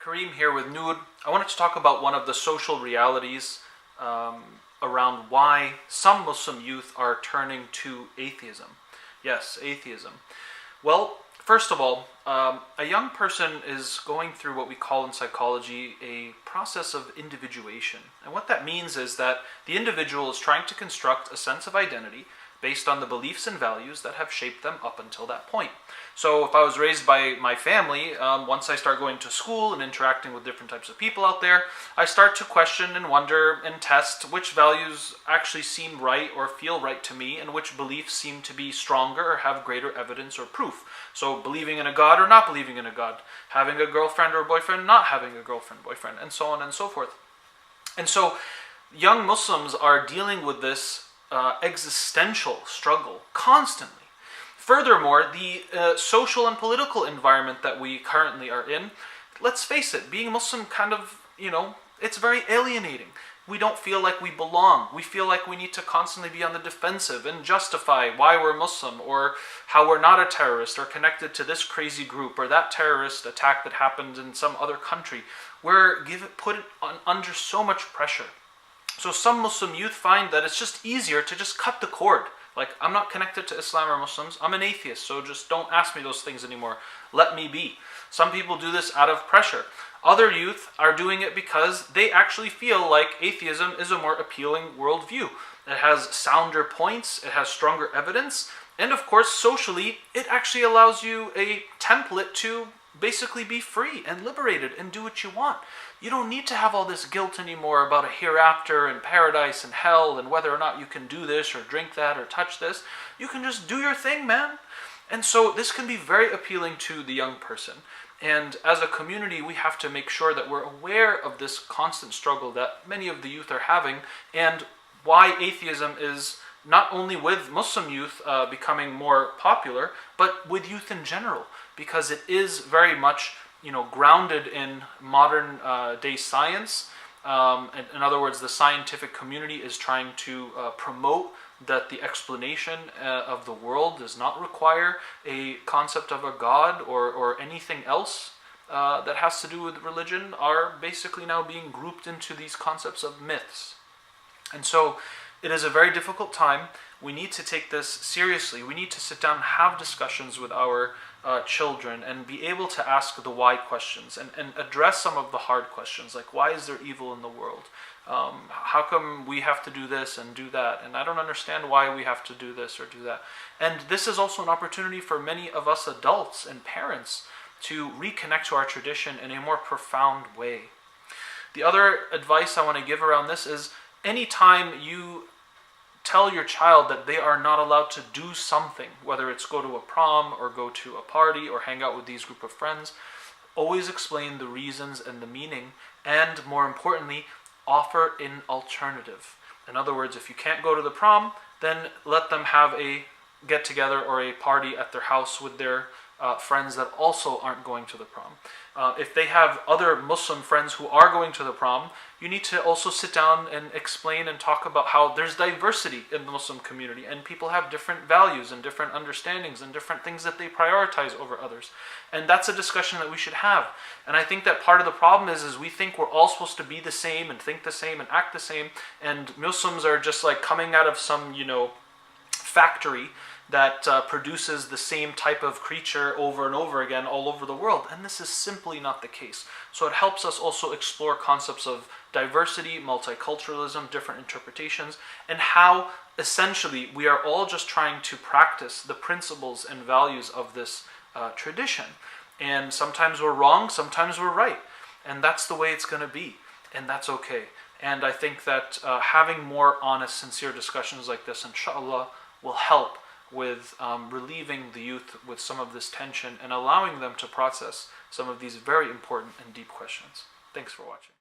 Karim here with Noor. I wanted to talk about one of the social realities around why some Muslim youth are turning to atheism. Yes, atheism. Well, first of all, a young person is going through what we call in psychology a process of individuation. And what that means is that the individual is trying to construct a sense of identity based on the beliefs and values that have shaped them up until that point. So if I was raised by my family, once I start going to school and interacting with different types of people out there, I start to question and wonder and test which values actually seem right or feel right to me, and which beliefs seem to be stronger or have greater evidence or proof. So believing in a God or not believing in a God, having a girlfriend or boyfriend, not having a girlfriend, boyfriend, and so on and so forth. And so young Muslims are dealing with this existential struggle constantly. Furthermore, the social and political environment that we currently are in, let's face it, being Muslim kind of, it's very alienating. We don't feel like we belong. We feel like we need to constantly be on the defensive and justify why we're Muslim, or how we're not a terrorist or connected to this crazy group or that terrorist attack that happened in some other country. We're put under so much pressure. So some Muslim youth find that it's just easier to just cut the cord. Like, I'm not connected to Islam or Muslims, I'm an atheist, so just don't ask me those things anymore. Let me be. Some people do this out of pressure. Other youth are doing it because they actually feel like atheism is a more appealing worldview. It has sounder points, it has stronger evidence, and of course, socially, it actually allows you a template to basically be free and liberated and do what you want. You don't need to have all this guilt anymore about a hereafter and paradise and hell and whether or not you can do this or drink that or touch this. You can just do your thing, man. And so this can be very appealing to the young person. And as a community, we have to make sure that we're aware of this constant struggle that many of the youth are having, and why atheism is not only with Muslim youth becoming more popular, but with youth in general, because it is very much grounded in modern day science. In other words, the scientific community is trying to promote that the explanation of the world does not require a concept of a God or anything else that has to do with religion, are basically now being grouped into these concepts of myths. And so it is a very difficult time. We need to take this seriously. We need to sit down and have discussions with our children and be able to ask the why questions and address some of the hard questions, like why is there evil in the world? How come we have to do this and do that? And I don't understand why we have to do this or do that. And this is also an opportunity for many of us adults and parents to reconnect to our tradition in a more profound way. The other advice I want to give around this is, anytime you tell your child that they are not allowed to do something, whether it's go to a prom or go to a party or hang out with these group of friends, always explain the reasons and the meaning, and more importantly, offer an alternative. In other words, if you can't go to the prom, then let them have a get-together or a party at their house with their friends that also aren't going to the prom. If they have other Muslim friends who are going to the prom, you need to also sit down and explain and talk about how there's diversity in the Muslim community, and people have different values and different understandings and different things that they prioritize over others. And that's a discussion that we should have. And I think that part of the problem is we think we're all supposed to be the same and think the same and act the same, and Muslims are just like coming out of some, factory that produces the same type of creature over and over again all over the world. And this is simply not the case. So it helps us also explore concepts of diversity, multiculturalism, different interpretations, and how essentially we are all just trying to practice the principles and values of this tradition. And sometimes we're wrong, sometimes we're right. And that's the way it's going to be. And that's okay. And I think that having more honest, sincere discussions like this, inshallah, will help with relieving the youth with some of this tension and allowing them to process some of these very important and deep questions. Thanks for watching.